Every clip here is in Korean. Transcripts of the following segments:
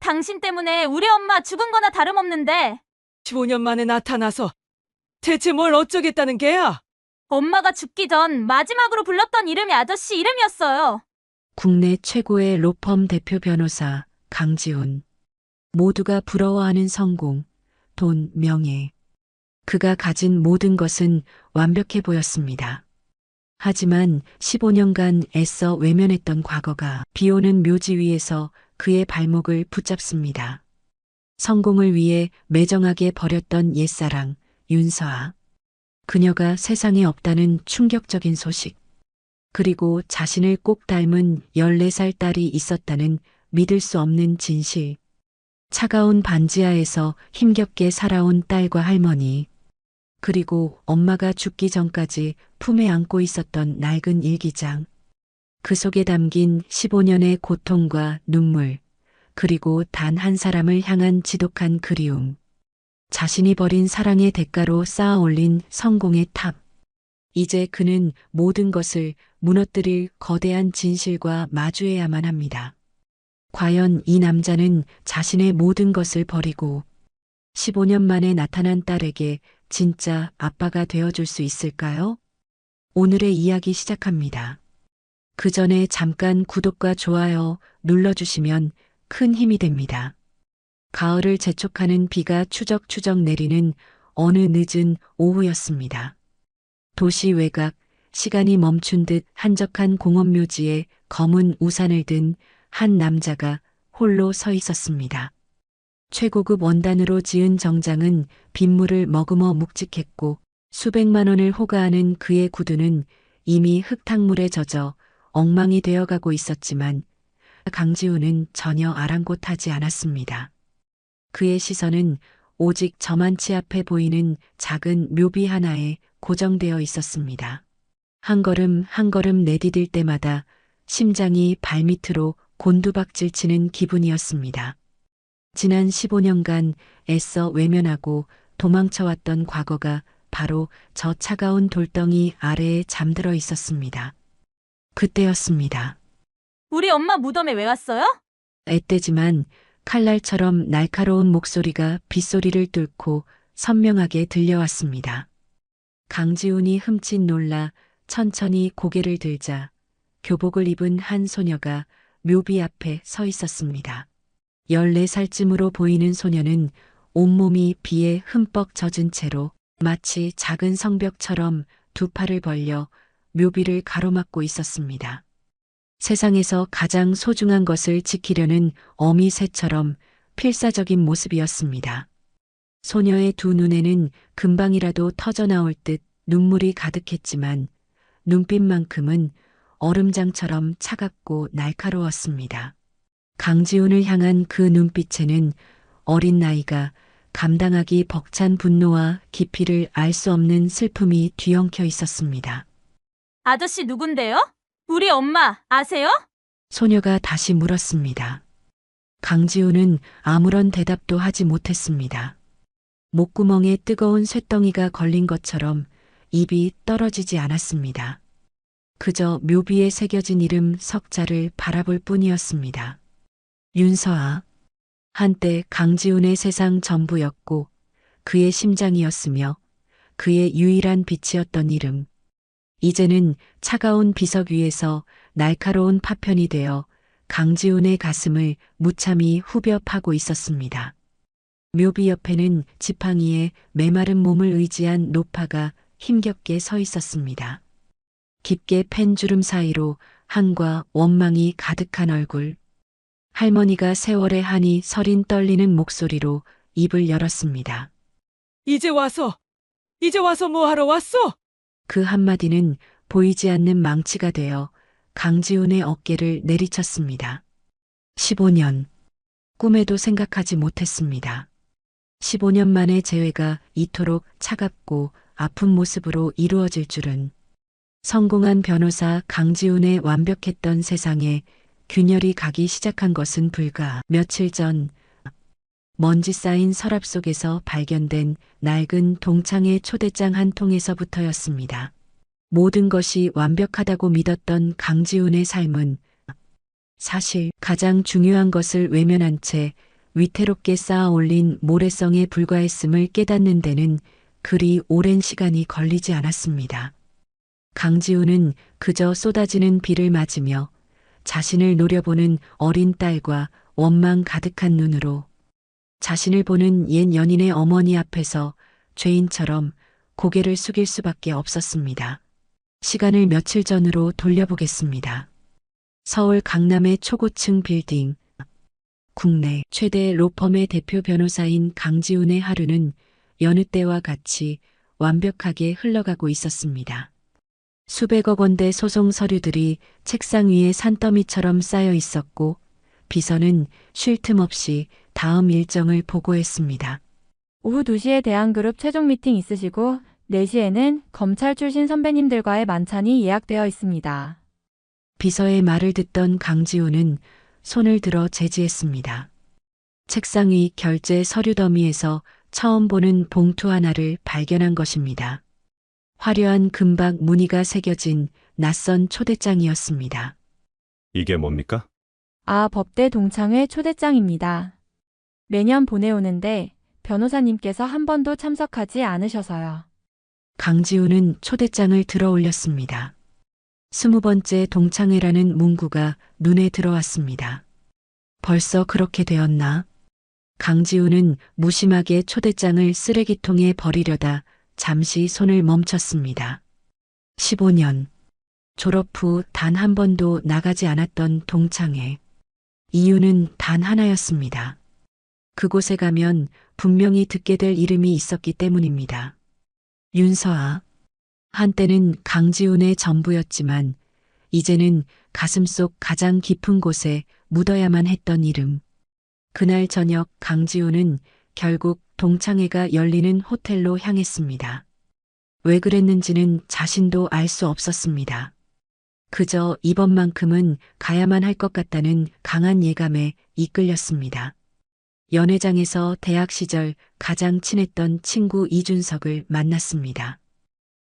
당신 때문에 우리 엄마 죽은 거나 다름없는데 15년 만에 나타나서 대체 뭘 어쩌겠다는 게야? 엄마가 죽기 전 마지막으로 불렀던 이름이 아저씨 이름이었어요. 국내 최고의 로펌 대표 변호사 강지훈. 모두가 부러워하는 성공, 돈, 명예. 그가 가진 모든 것은 완벽해 보였습니다. 하지만 15년간 애써 외면했던 과거가 비오는 묘지 위에서 그의 발목을 붙잡습니다. 성공을 위해 매정하게 버렸던 옛사랑, 윤서아. 그녀가 세상에 없다는 충격적인 소식. 그리고 자신을 꼭 닮은 14살 딸이 있었다는 믿을 수 없는 진실. 차가운 반지하에서 힘겹게 살아온 딸과 할머니. 그리고 엄마가 죽기 전까지 품에 안고 있었던 낡은 일기장. 그 속에 담긴 15년의 고통과 눈물, 그리고 단 한 사람을 향한 지독한 그리움. 자신이 버린 사랑의 대가로 쌓아 올린 성공의 탑. 이제 그는 모든 것을 무너뜨릴 거대한 진실과 마주해야만 합니다. 과연 이 남자는 자신의 모든 것을 버리고 15년 만에 나타난 딸에게 진짜 아빠가 되어줄 수 있을까요? 오늘의 이야기 시작합니다. 그 전에 잠깐 구독과 좋아요 눌러주시면 큰 힘이 됩니다. 가을을 재촉하는 비가 추적추적 내리는 어느 늦은 오후였습니다. 도시 외곽, 시간이 멈춘 듯 한적한 공원묘지에 검은 우산을 든 한 남자가 홀로 서 있었습니다. 최고급 원단으로 지은 정장은 빗물을 머금어 묵직했고 수백만 원을 호가하는 그의 구두는 이미 흙탕물에 젖어 엉망이 되어가고 있었지만 강지훈은 전혀 아랑곳하지 않았습니다. 그의 시선은 오직 저만치 앞에 보이는 작은 묘비 하나에 고정되어 있었습니다. 한 걸음 한 걸음 내디딜 때마다 심장이 발밑으로 곤두박질 치는 기분이었습니다. 지난 15년간 애써 외면하고 도망쳐왔던 과거가 바로 저 차가운 돌덩이 아래에 잠들어 있었습니다. 그때였습니다. 우리 엄마 무덤에 왜 왔어요? 앳되지만 칼날처럼 날카로운 목소리가 빗소리를 뚫고 선명하게 들려왔습니다. 강지훈이 흠칫 놀라 천천히 고개를 들자 교복을 입은 한 소녀가 묘비 앞에 서 있었습니다. 14살쯤으로 보이는 소녀는 온몸이 비에 흠뻑 젖은 채로 마치 작은 성벽처럼 두 팔을 벌려 묘비를 가로막고 있었습니다. 세상에서 가장 소중한 것을 지키려는 어미 새처럼 필사적인 모습이었습니다. 소녀의 두 눈에는 금방이라도 터져나올 듯 눈물이 가득했지만 눈빛만큼은 얼음장처럼 차갑고 날카로웠습니다. 강지훈을 향한 그 눈빛에는 어린 나이가 감당하기 벅찬 분노와 깊이를 알 수 없는 슬픔이 뒤엉켜 있었습니다. 아저씨 누군데요? 우리 엄마 아세요? 소녀가 다시 물었습니다. 강지훈은 아무런 대답도 하지 못했습니다. 목구멍에 뜨거운 쇳덩이가 걸린 것처럼 입이 떨어지지 않았습니다. 그저 묘비에 새겨진 이름 석자를 바라볼 뿐이었습니다. 윤서아. 한때 강지훈의 세상 전부였고 그의 심장이었으며 그의 유일한 빛이었던 이름. 이제는 차가운 비석 위에서 날카로운 파편이 되어 강지훈의 가슴을 무참히 후벼 파고 있었습니다. 묘비 옆에는 지팡이에 메마른 몸을 의지한 노파가 힘겹게 서 있었습니다. 깊게 팬 주름 사이로 한과 원망이 가득한 얼굴. 할머니가 세월의 한이 서린 떨리는 목소리로 입을 열었습니다. 이제 와서 뭐 하러 왔어? 그 한마디는 보이지 않는 망치가 되어 강지훈의 어깨를 내리쳤습니다. 15년. 꿈에도 생각하지 못했습니다. 15년 만의 재회가 이토록 차갑고 아픈 모습으로 이루어질 줄은. 성공한 변호사 강지훈의 완벽했던 세상에 균열이 가기 시작한 것은 불과 며칠 전 먼지 쌓인 서랍 속에서 발견된 낡은 동창의 초대장 한 통에서부터였습니다. 모든 것이 완벽하다고 믿었던 강지훈의 삶은 사실 가장 중요한 것을 외면한 채 위태롭게 쌓아 올린 모래성에 불과했음을 깨닫는 데는 그리 오랜 시간이 걸리지 않았습니다. 강지훈은 그저 쏟아지는 비를 맞으며 자신을 노려보는 어린 딸과 원망 가득한 눈으로 자신을 보는 옛 연인의 어머니 앞에서 죄인처럼 고개를 숙일 수밖에 없었습니다. 시간을 며칠 전으로 돌려보겠습니다. 서울 강남의 초고층 빌딩. 국내 최대 로펌의 대표 변호사인 강지훈의 하루는 여느 때와 같이 완벽하게 흘러가고 있었습니다. 수백억 원대 소송 서류들이 책상 위에 산더미처럼 쌓여 있었고 비서는 쉴 틈 없이 다음 일정을 보고했습니다. 오후 2시에 대한그룹 최종 미팅 있으시고 4시에는 검찰 출신 선배님들과의 만찬이 예약되어 있습니다. 비서의 말을 듣던 강지훈은 손을 들어 제지했습니다. 책상 위 결제 서류 더미에서 처음 보는 봉투 하나를 발견한 것입니다. 화려한 금박 무늬가 새겨진 낯선 초대장이었습니다. 이게 뭡니까? 법대 동창회 초대장입니다. 매년 보내오는데 변호사님께서 한 번도 참석하지 않으셔서요. 강지훈은 초대장을 들어 올렸습니다. 20번째 동창회라는 문구가 눈에 들어왔습니다. 벌써 그렇게 되었나? 강지훈은 무심하게 초대장을 쓰레기통에 버리려다 잠시 손을 멈췄습니다. 15년. 졸업 후 단 한 번도 나가지 않았던 동창회. 이유는 단 하나였습니다. 그곳에 가면 분명히 듣게 될 이름이 있었기 때문입니다. 윤서아. 한때는 강지훈의 전부였지만 이제는 가슴속 가장 깊은 곳에 묻어야만 했던 이름. 그날 저녁 강지훈은 결국 동창회가 열리는 호텔로 향했습니다. 왜 그랬는지는 자신도 알 수 없었습니다. 그저 이번만큼은 가야만 할 것 같다는 강한 예감에 이끌렸습니다. 연회장에서 대학 시절 가장 친했던 친구 이준석을 만났습니다.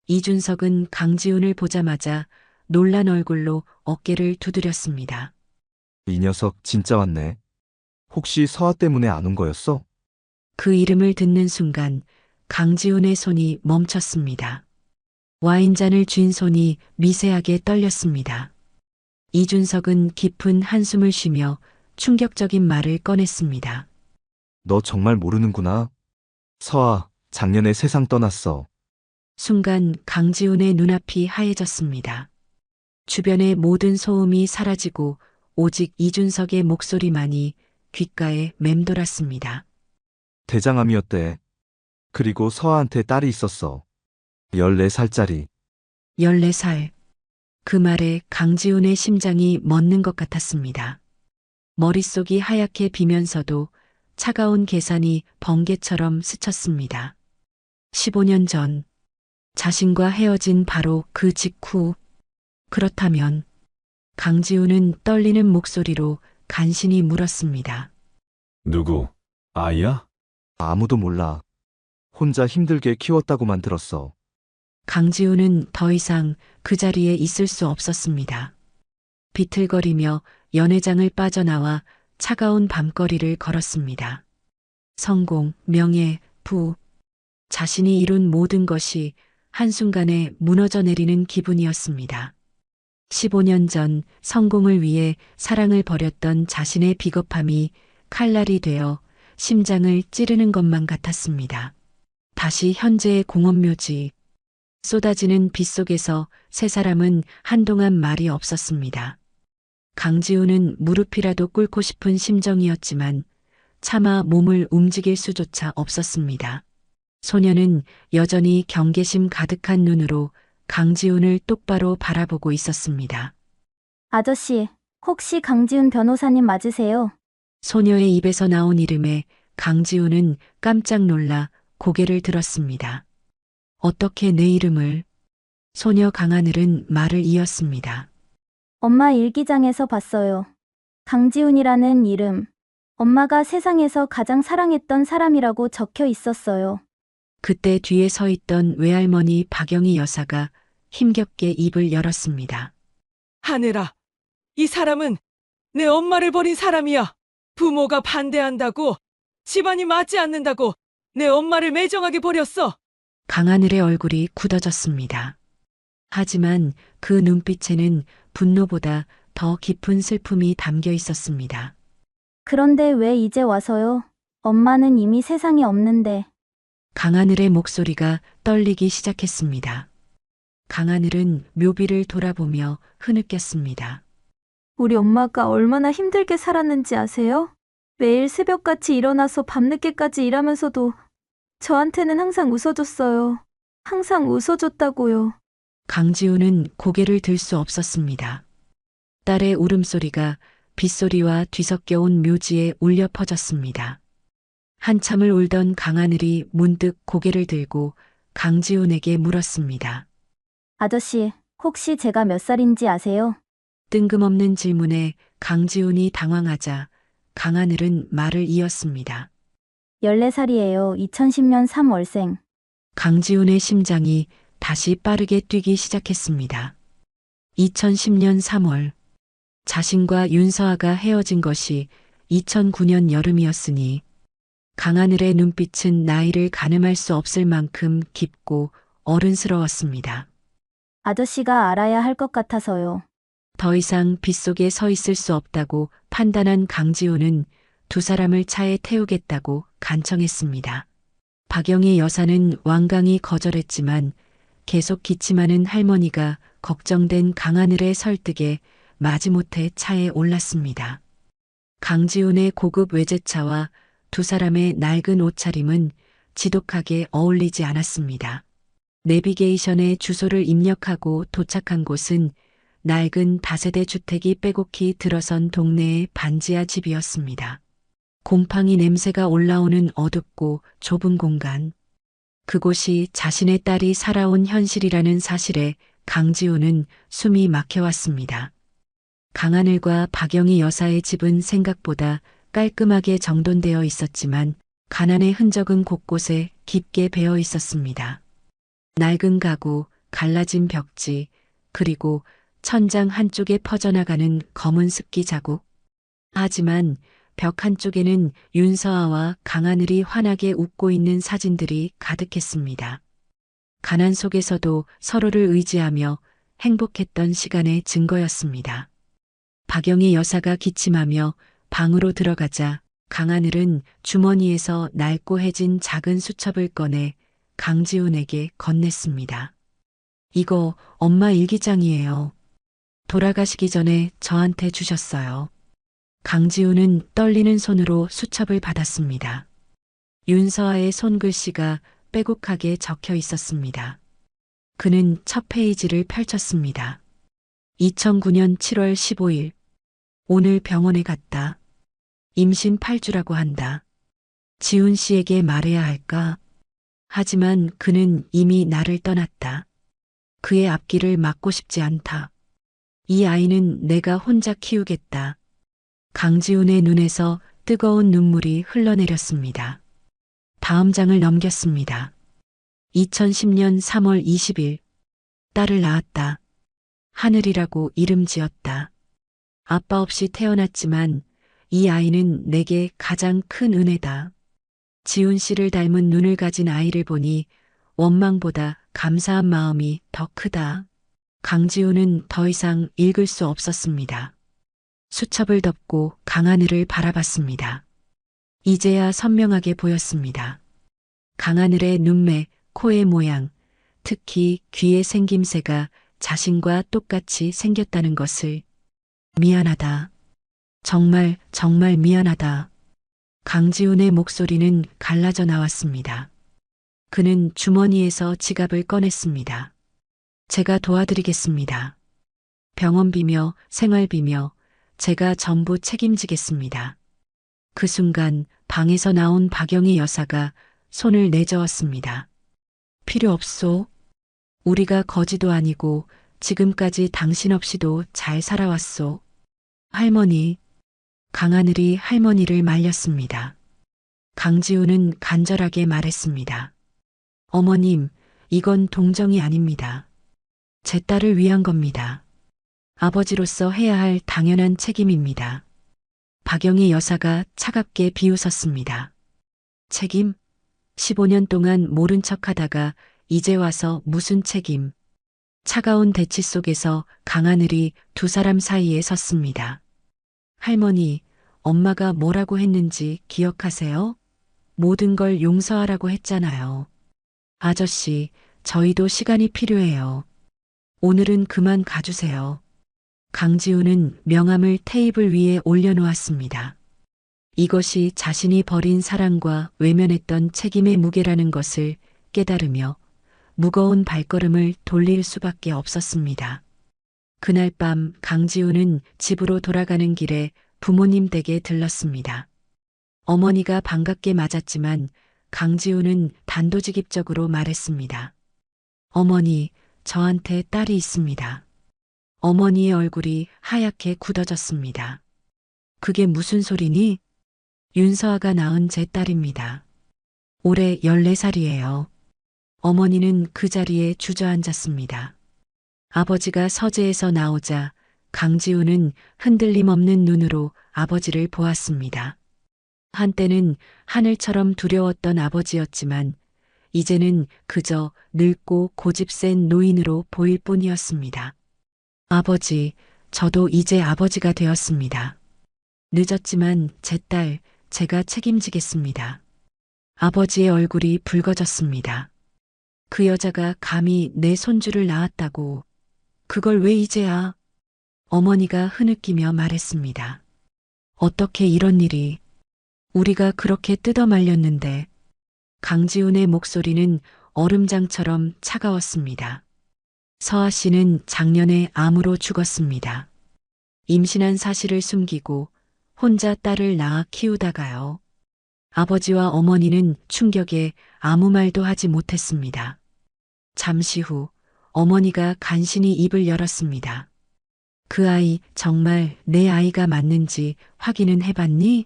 이준석은 강지훈을 보자마자 놀란 얼굴로 어깨를 두드렸습니다. 이 녀석 진짜 왔네. 혹시 서아 때문에 안 온 거였어? 그 이름을 듣는 순간 강지훈의 손이 멈췄습니다. 와인잔을 쥔 손이 미세하게 떨렸습니다. 이준석은 깊은 한숨을 쉬며 충격적인 말을 꺼냈습니다. 너 정말 모르는구나. 서아, 작년에 세상 떠났어. 순간 강지훈의 눈앞이 하얘졌습니다. 주변의 모든 소음이 사라지고 오직 이준석의 목소리만이 귓가에 맴돌았습니다. 대장암이었대. 그리고 서아한테 딸이 있었어. 14살짜리. 14살. 그 말에 강지훈의 심장이 멎는 것 같았습니다. 머릿속이 하얗게 비면서도 차가운 계산이 번개처럼 스쳤습니다. 15년 전, 자신과 헤어진 바로 그 직후. 그렇다면 강지훈은 떨리는 목소리로 간신히 물었습니다. 누구? 아이야? 아무도 몰라. 혼자 힘들게 키웠다고만 들었어. 강지훈은 더 이상 그 자리에 있을 수 없었습니다. 비틀거리며 연회장을 빠져나와 차가운 밤거리를 걸었습니다. 성공, 명예, 부, 자신이 이룬 모든 것이 한순간에 무너져 내리는 기분이었습니다. 15년 전 성공을 위해 사랑을 버렸던 자신의 비겁함이 칼날이 되어 심장을 찌르는 것만 같았습니다. 다시 현재의 공원묘지. 쏟아지는 빛 속에서 세 사람은 한동안 말이 없었습니다. 강지훈은 무릎이라도 꿇고 싶은 심정이었지만 차마 몸을 움직일 수조차 없었습니다. 소녀는 여전히 경계심 가득한 눈으로 강지훈을 똑바로 바라보고 있었습니다. 아저씨, 혹시 강지훈 변호사님 맞으세요? 소녀의 입에서 나온 이름에 강지훈은 깜짝 놀라 고개를 들었습니다. 어떻게 내 이름을? 소녀 강하늘은 말을 이었습니다. 엄마 일기장에서 봤어요. 강지훈이라는 이름. 엄마가 세상에서 가장 사랑했던 사람이라고 적혀 있었어요. 그때 뒤에 서 있던 외할머니 박영희 여사가 힘겹게 입을 열었습니다. 하늘아, 이 사람은 내 엄마를 버린 사람이야. 부모가 반대한다고, 집안이 맞지 않는다고 내 엄마를 매정하게 버렸어. 강하늘의 얼굴이 굳어졌습니다. 하지만 그 눈빛에는 분노보다 더 깊은 슬픔이 담겨 있었습니다. 그런데 왜 이제 와서요? 엄마는 이미 세상에 없는데. 강하늘의 목소리가 떨리기 시작했습니다. 강하늘은 묘비를 돌아보며 흐느꼈습니다. 우리 엄마가 얼마나 힘들게 살았는지 아세요? 매일 새벽같이 일어나서 밤늦게까지 일하면서도 저한테는 항상 웃어줬어요. 항상 웃어줬다고요. 강지우는 고개를 들 수 없었습니다. 딸의 울음소리가 빗소리와 뒤섞여 온 묘지에 울려 퍼졌습니다. 한참을 울던 강하늘이 문득 고개를 들고 강지훈에게 물었습니다. 아저씨, 혹시 제가 몇 살인지 아세요? 뜬금없는 질문에 강지훈이 당황하자 강하늘은 말을 이었습니다. 14살이에요. 2010년 3월생. 강지훈의 심장이 다시 빠르게 뛰기 시작했습니다. 2010년 3월, 자신과 윤서아가 헤어진 것이 2009년 여름이었으니 강하늘의 눈빛은 나이를 가늠할 수 없을 만큼 깊고 어른스러웠습니다. 아저씨가 알아야 할 것 같아서요. 더 이상 빗속에 서 있을 수 없다고 판단한 강지훈은 두 사람을 차에 태우겠다고 간청했습니다. 박영희 여사는 완강히 거절했지만 계속 기침하는 할머니가 걱정된 강하늘의 설득에 마지못해 차에 올랐습니다. 강지훈의 고급 외제차와 두 사람의 낡은 옷차림은 지독하게 어울리지 않았습니다. 내비게이션에 주소를 입력하고 도착한 곳은 낡은 다세대 주택이 빼곡히 들어선 동네의 반지하 집이었습니다. 곰팡이 냄새가 올라오는 어둡고 좁은 공간. 그곳이 자신의 딸이 살아온 현실이라는 사실에 강지훈은 숨이 막혀왔습니다. 강하늘과 박영희 여사의 집은 생각보다 깔끔하게 정돈되어 있었지만 가난의 흔적은 곳곳에 깊게 배어 있었습니다. 낡은 가구, 갈라진 벽지, 그리고 천장 한쪽에 퍼져나가는 검은 습기 자국. 하지만 벽 한쪽에는 윤서아와 강하늘이 환하게 웃고 있는 사진들이 가득했습니다. 가난 속에서도 서로를 의지하며 행복했던 시간의 증거였습니다. 박영희 여사가 기침하며 방으로 들어가자 강하늘은 주머니에서 낡고 해진 작은 수첩을 꺼내 강지훈에게 건넸습니다. 이거 엄마 일기장이에요. 돌아가시기 전에 저한테 주셨어요. 강지훈은 떨리는 손으로 수첩을 받았습니다. 윤서아의 손글씨가 빼곡하게 적혀 있었습니다. 그는 첫 페이지를 펼쳤습니다. 2009년 7월 15일. 오늘 병원에 갔다. 임신 8주라고 한다. 지훈 씨에게 말해야 할까? 하지만 그는 이미 나를 떠났다. 그의 앞길을 막고 싶지 않다. 이 아이는 내가 혼자 키우겠다. 강지훈의 눈에서 뜨거운 눈물이 흘러내렸습니다. 다음 장을 넘겼습니다. 2010년 3월 20일. 딸을 낳았다. 하늘이라고 이름 지었다. 아빠 없이 태어났지만 이 아이는 내게 가장 큰 은혜다. 지훈 씨를 닮은 눈을 가진 아이를 보니 원망보다 감사한 마음이 더 크다. 강지훈은 더 이상 읽을 수 없었습니다. 수첩을 덮고 강하늘을 바라봤습니다. 이제야 선명하게 보였습니다. 강하늘의 눈매, 코의 모양, 특히 귀의 생김새가 자신과 똑같이 생겼다는 것을. 미안하다. 정말 정말 미안하다. 강지훈의 목소리는 갈라져 나왔습니다. 그는 주머니에서 지갑을 꺼냈습니다. 제가 도와드리겠습니다. 병원비며 생활비며 제가 전부 책임지겠습니다. 그 순간 방에서 나온 박영희 여사가 손을 내저었습니다. 필요 없소. 우리가 거지도 아니고 지금까지 당신 없이도 잘 살아왔소. 할머니. 강하늘이 할머니를 말렸습니다. 강지훈은 간절하게 말했습니다. 어머님, 이건 동정이 아닙니다. 제 딸을 위한 겁니다. 아버지로서 해야 할 당연한 책임입니다. 박영희 여사가 차갑게 비웃었습니다. 책임? 15년 동안 모른 척 하다가 이제 와서 무슨 책임? 차가운 대치 속에서 강하늘이 두 사람 사이에 섰습니다. 할머니, 엄마가 뭐라고 했는지 기억하세요? 모든 걸 용서하라고 했잖아요. 아저씨, 저희도 시간이 필요해요. 오늘은 그만 가주세요. 강지우는 명함을 테이블 위에 올려놓았습니다. 이것이 자신이 버린 사랑과 외면했던 책임의 무게라는 것을 깨달으며 무거운 발걸음을 돌릴 수밖에 없었습니다. 그날 밤 강지우는 집으로 돌아가는 길에 부모님 댁에 들렀습니다. 어머니가 반갑게 맞았지만 강지우는 단도직입적으로 말했습니다. 어머니, 저한테 딸이 있습니다. 어머니의 얼굴이 하얗게 굳어졌습니다. 그게 무슨 소리니? 윤서아가 낳은 제 딸입니다. 올해 14살이에요. 어머니는 그 자리에 주저앉았습니다. 아버지가 서재에서 나오자 강지우는 흔들림 없는 눈으로 아버지를 보았습니다. 한때는 하늘처럼 두려웠던 아버지였지만 이제는 그저 늙고 고집센 노인으로 보일 뿐이었습니다. 아버지, 저도 이제 아버지가 되었습니다. 늦었지만 제 딸, 제가 책임지겠습니다. 아버지의 얼굴이 붉어졌습니다. 그 여자가 감히 내 손주를 낳았다고. 그걸 왜 이제야? 어머니가 흐느끼며 말했습니다. 어떻게 이런 일이? 우리가 그렇게 뜯어 말렸는데. 강지훈의 목소리는 얼음장처럼 차가웠습니다. 서아 씨는 작년에 암으로 죽었습니다. 임신한 사실을 숨기고 혼자 딸을 낳아 키우다가요. 아버지와 어머니는 충격에 아무 말도 하지 못했습니다. 잠시 후 어머니가 간신히 입을 열었습니다. 그 아이 정말 내 아이가 맞는지 확인은 해봤니?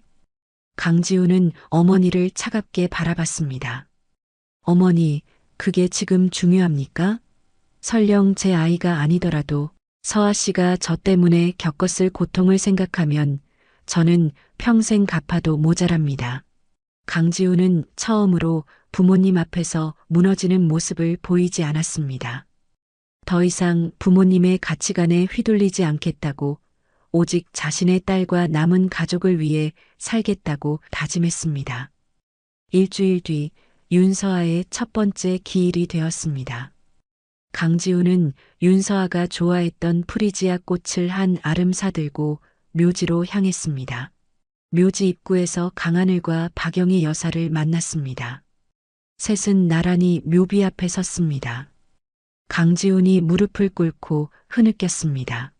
강지우는 어머니를 차갑게 바라봤습니다. 어머니, 그게 지금 중요합니까? 설령 제 아이가 아니더라도 서아 씨가 저 때문에 겪었을 고통을 생각하면 저는 평생 갚아도 모자랍니다. 강지우는 처음으로 부모님 앞에서 무너지는 모습을 보이지 않았습니다. 더 이상 부모님의 가치관에 휘둘리지 않겠다고, 오직 자신의 딸과 남은 가족을 위해 살겠다고 다짐했습니다. 일주일 뒤 윤서아의 첫 번째 기일이 되었습니다. 강지우는 윤서아가 좋아했던 프리지아 꽃을 한 아름 사들고 묘지로 향했습니다. 묘지 입구에서 강하늘과 박영희 여사를 만났습니다. 셋은 나란히 묘비 앞에 섰습니다. 강지훈이 무릎을 꿇고 흐느꼈습니다.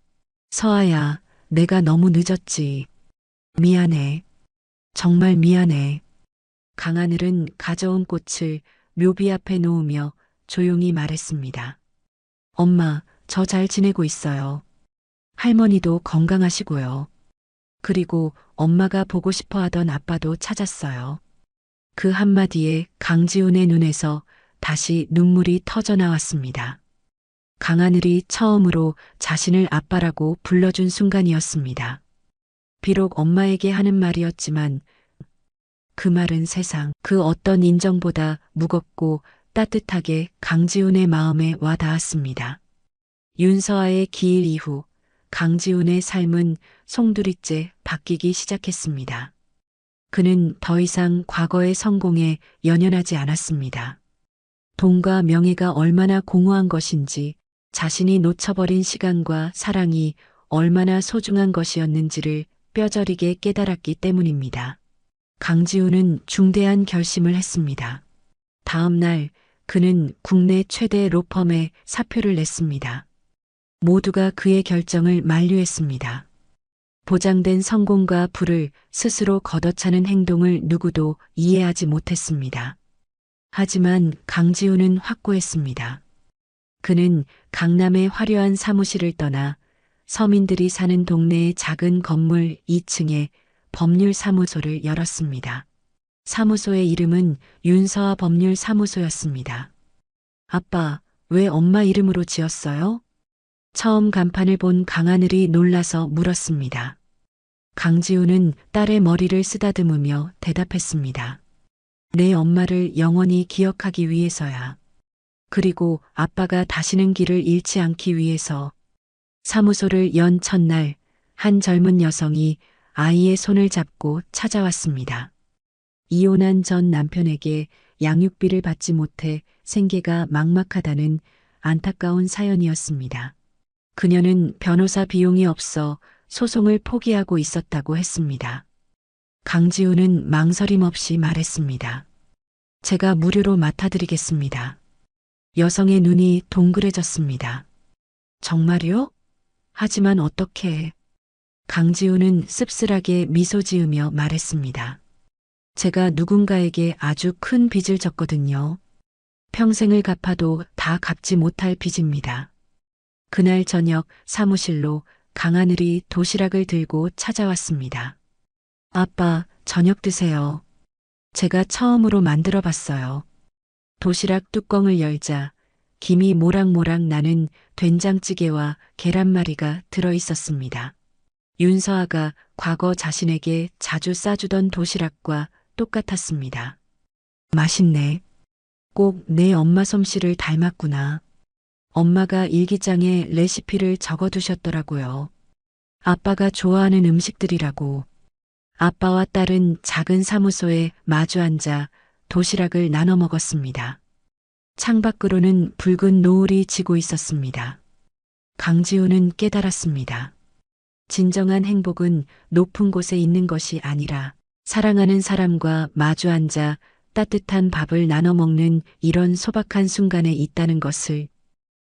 서아야, 내가 너무 늦었지. 미안해. 정말 미안해. 강하늘은 가져온 꽃을 묘비 앞에 놓으며 조용히 말했습니다. 엄마, 저 잘 지내고 있어요. 할머니도 건강하시고요. 그리고 엄마가 보고 싶어 하던 아빠도 찾았어요. 그 한마디에 강지훈의 눈에서 다시 눈물이 터져 나왔습니다. 강하늘이 처음으로 자신을 아빠라고 불러준 순간이었습니다. 비록 엄마에게 하는 말이었지만 그 말은 세상 그 어떤 인정보다 무겁고 따뜻하게 강지훈의 마음에 와 닿았습니다. 윤서아의 기일 이후 강지훈의 삶은 송두리째 바뀌기 시작했습니다. 그는 더 이상 과거의 성공에 연연하지 않았습니다. 돈과 명예가 얼마나 공허한 것인지, 자신이 놓쳐버린 시간과 사랑이 얼마나 소중한 것이었는지를 뼈저리게 깨달았기 때문입니다. 강지훈은 중대한 결심을 했습니다. 다음 날 그는 국내 최대 로펌에 사표를 냈습니다. 모두가 그의 결정을 만류했습니다. 보장된 성공과 부를 스스로 걷어차는 행동을 누구도 이해하지 못했습니다. 하지만 강지훈은 확고했습니다. 그는 강남의 화려한 사무실을 떠나 서민들이 사는 동네의 작은 건물 2층에 법률사무소를 열었습니다. 사무소의 이름은 윤서아 법률사무소였습니다. 아빠, 왜 엄마 이름으로 지었어요? 처음 간판을 본 강하늘이 놀라서 물었습니다. 강지훈은 딸의 머리를 쓰다듬으며 대답했습니다. 내 엄마를 영원히 기억하기 위해서야. 그리고 아빠가 다시는 길을 잃지 않기 위해서. 사무소를 연 첫날 한 젊은 여성이 아이의 손을 잡고 찾아왔습니다. 이혼한 전 남편에게 양육비를 받지 못해 생계가 막막하다는 안타까운 사연이었습니다. 그녀는 변호사 비용이 없어 소송을 포기하고 있었다고 했습니다. 강지훈은 망설임 없이 말했습니다. 제가 무료로 맡아드리겠습니다. 여성의 눈이 동그래졌습니다. 정말요? 하지만 어떻게? 강지훈은 씁쓸하게 미소 지으며 말했습니다. 제가 누군가에게 아주 큰 빚을 졌거든요. 평생을 갚아도 다 갚지 못할 빚입니다. 그날 저녁 사무실로 강하늘이 도시락을 들고 찾아왔습니다. 아빠, 저녁 드세요. 제가 처음으로 만들어 봤어요. 도시락 뚜껑을 열자 김이 모락모락 나는 된장찌개와 계란말이가 들어 있었습니다. 윤서아가 과거 자신에게 자주 싸주던 도시락과 똑같았습니다. 맛있네. 꼭 내 엄마 솜씨를 닮았구나. 엄마가 일기장에 레시피를 적어두셨더라고요. 아빠가 좋아하는 음식들이라고. 아빠와 딸은 작은 사무소에 마주 앉아 도시락을 나눠 먹었습니다. 창밖으로는 붉은 노을이 지고 있었습니다. 강지훈은 깨달았습니다. 진정한 행복은 높은 곳에 있는 것이 아니라 사랑하는 사람과 마주 앉아 따뜻한 밥을 나눠 먹는 이런 소박한 순간에 있다는 것을.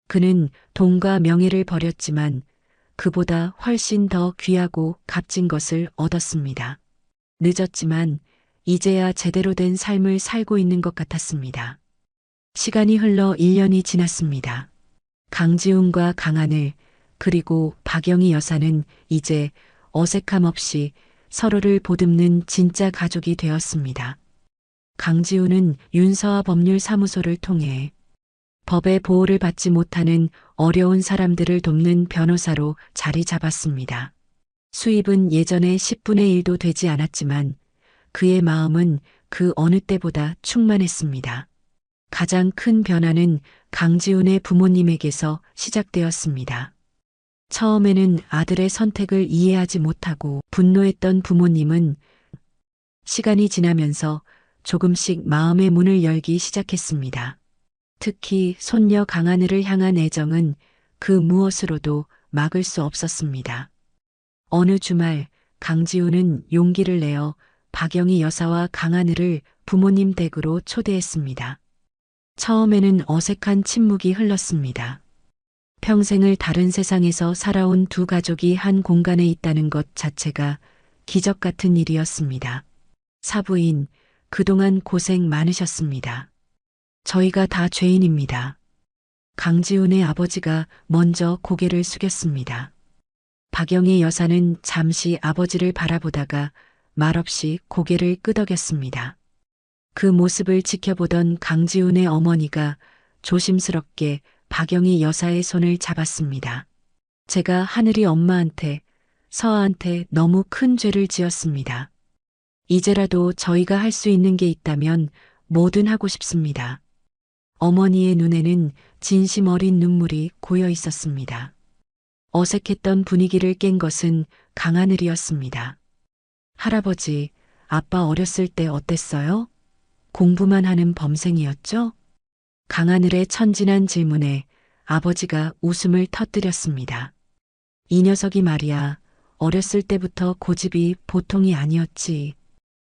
그는 돈과 명예를 버렸지만 그보다 훨씬 더 귀하고 값진 것을 얻었습니다. 늦었지만 이제야 제대로 된 삶을 살고 있는 것 같았습니다. 시간이 흘러 1년이 지났습니다. 강지훈과 강하늘 그리고 박영희 여사는 이제 어색함 없이 서로를 보듬는 진짜 가족이 되었습니다. 강지훈은 윤서아 법률사무소를 통해 법의 보호를 받지 못하는 어려운 사람들을 돕는 변호사로 자리 잡았습니다. 수입은 예전의 10분의 1도 되지 않았지만 그의 마음은 그 어느 때보다 충만했습니다. 가장 큰 변화는 강지훈의 부모님에게서 시작되었습니다. 처음에는 아들의 선택을 이해하지 못하고 분노했던 부모님은 시간이 지나면서 조금씩 마음의 문을 열기 시작했습니다. 특히 손녀 강하늘을 향한 애정은 그 무엇으로도 막을 수 없었습니다. 어느 주말 강지훈은 용기를 내어 박영희 여사와 강하늘을 부모님 댁으로 초대했습니다. 처음에는 어색한 침묵이 흘렀습니다. 평생을 다른 세상에서 살아온 두 가족이 한 공간에 있다는 것 자체가 기적 같은 일이었습니다. 사부인, 그동안 고생 많으셨습니다. 저희가 다 죄인입니다. 강지훈의 아버지가 먼저 고개를 숙였습니다. 박영희 여사는 잠시 아버지를 바라보다가 말없이 고개를 끄덕였습니다. 그 모습을 지켜보던 강지훈의 어머니가 조심스럽게 박영희 여사의 손을 잡았습니다. 제가 하늘이 엄마한테, 서아한테 너무 큰 죄를 지었습니다. 이제라도 저희가 할 수 있는 게 있다면 뭐든 하고 싶습니다. 어머니의 눈에는 진심 어린 눈물이 고여 있었습니다. 어색했던 분위기를 깬 것은 강하늘이었습니다. 할아버지, 아빠 어렸을 때 어땠어요? 공부만 하는 범생이었죠? 강하늘의 천진한 질문에 아버지가 웃음을 터뜨렸습니다. 이 녀석이 말이야, 어렸을 때부터 고집이 보통이 아니었지.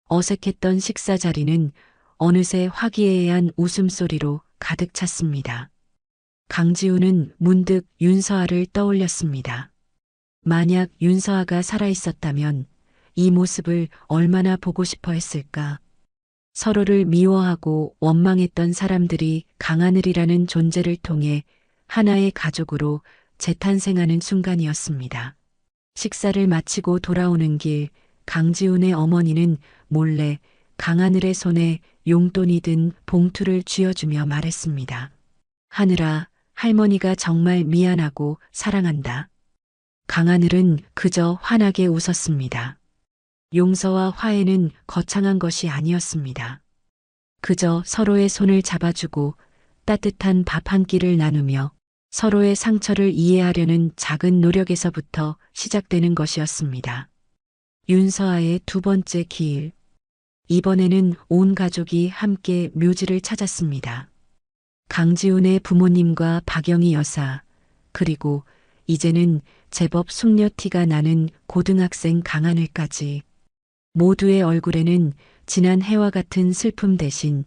어색했던 식사 자리는 어느새 화기애애한 웃음소리로 가득 찼습니다. 강지훈은 문득 윤서아를 떠올렸습니다. 만약 윤서아가 살아있었다면 이 모습을 얼마나 보고 싶어 했을까. 서로를 미워하고 원망했던 사람들이 강하늘이라는 존재를 통해 하나의 가족으로 재탄생하는 순간이었습니다. 식사를 마치고 돌아오는 길, 강지훈의 어머니는 몰래 강하늘의 손에 용돈이 든 봉투를 쥐어주며 말했습니다. 하늘아, 할머니가 정말 미안하고 사랑한다. 강하늘은 그저 환하게 웃었습니다. 용서와 화해는 거창한 것이 아니었습니다. 그저 서로의 손을 잡아주고 따뜻한 밥 한 끼를 나누며 서로의 상처를 이해하려는 작은 노력에서부터 시작되는 것이었습니다. 윤서아의 두 번째 기일. 이번에는 온 가족이 함께 묘지를 찾았습니다. 강지훈의 부모님과 박영희 여사, 그리고 이제는 제법 숙녀티가 나는 고등학생 강하늘까지. 모두의 얼굴에는 지난 해와 같은 슬픔 대신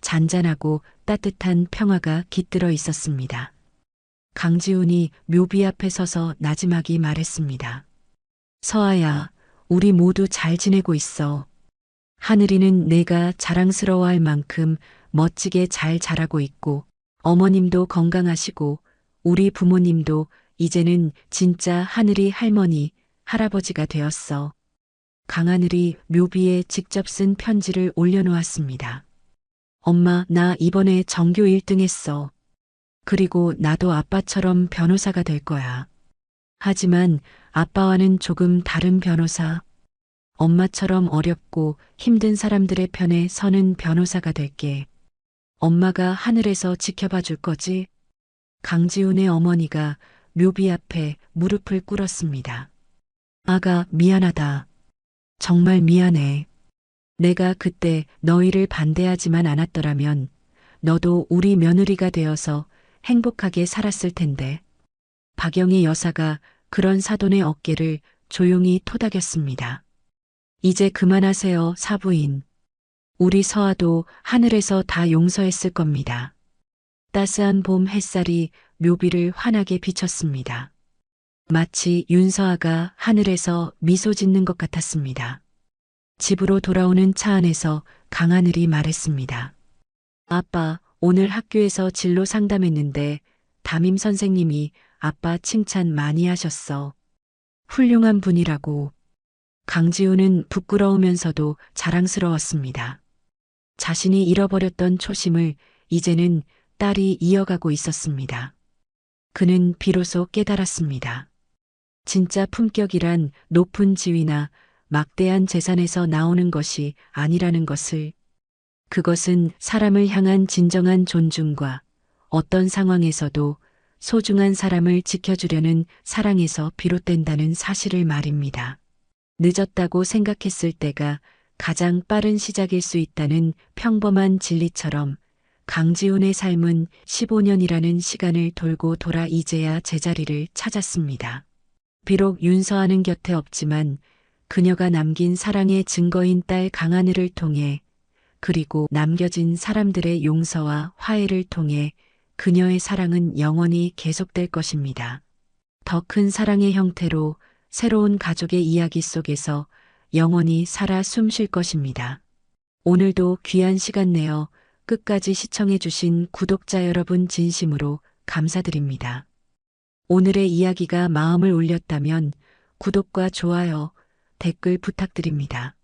잔잔하고 따뜻한 평화가 깃들어 있었습니다. 강지훈이 묘비 앞에 서서 나지막이 말했습니다. 서아야, 우리 모두 잘 지내고 있어. 하늘이는 내가 자랑스러워할 만큼 멋지게 잘 자라고 있고, 어머님도 건강하시고, 우리 부모님도 이제는 진짜 하늘이 할머니, 할아버지가 되었어. 강하늘이 묘비에 직접 쓴 편지를 올려놓았습니다. 엄마, 나 이번에 전교 1등 했어. 그리고 나도 아빠처럼 변호사가 될 거야. 하지만 아빠와는 조금 다른 변호사. 엄마처럼 어렵고 힘든 사람들의 편에 서는 변호사가 될게. 엄마가 하늘에서 지켜봐 줄 거지? 강지훈의 어머니가 묘비 앞에 무릎을 꿇었습니다. 아가, 미안하다. 정말 미안해. 내가 그때 너희를 반대하지만 않았더라면 너도 우리 며느리가 되어서 행복하게 살았을 텐데. 박영희 여사가 그런 사돈의 어깨를 조용히 토닥였습니다. 이제 그만하세요, 사부인. 우리 서아도 하늘에서 다 용서했을 겁니다. 따스한 봄 햇살이 묘비를 환하게 비쳤습니다. 마치 윤서아가 하늘에서 미소 짓는 것 같았습니다. 집으로 돌아오는 차 안에서 강하늘이 말했습니다. 아빠, 오늘 학교에서 진로 상담했는데 담임 선생님이 아빠 칭찬 많이 하셨어. 훌륭한 분이라고. 강지훈은 부끄러우면서도 자랑스러웠습니다. 자신이 잃어버렸던 초심을 이제는 딸이 이어가고 있었습니다. 그는 비로소 깨달았습니다. 진짜 품격이란 높은 지위나 막대한 재산에서 나오는 것이 아니라는 것을. 그것은 사람을 향한 진정한 존중과 어떤 상황에서도 소중한 사람을 지켜주려는 사랑에서 비롯된다는 사실을 말입니다. 늦었다고 생각했을 때가 가장 빠른 시작일 수 있다는 평범한 진리처럼 강지훈의 삶은 15년이라는 시간을 돌고 돌아 이제야 제자리를 찾았습니다. 비록 윤서아는 곁에 없지만 그녀가 남긴 사랑의 증거인 딸 강하늘을 통해, 그리고 남겨진 사람들의 용서와 화해를 통해 그녀의 사랑은 영원히 계속될 것입니다. 더 큰 사랑의 형태로 새로운 가족의 이야기 속에서 영원히 살아 숨 쉴 것입니다. 오늘도 귀한 시간 내어 끝까지 시청해주신 구독자 여러분 진심으로 감사드립니다. 오늘의 이야기가 마음을 울렸다면 구독과 좋아요, 댓글 부탁드립니다.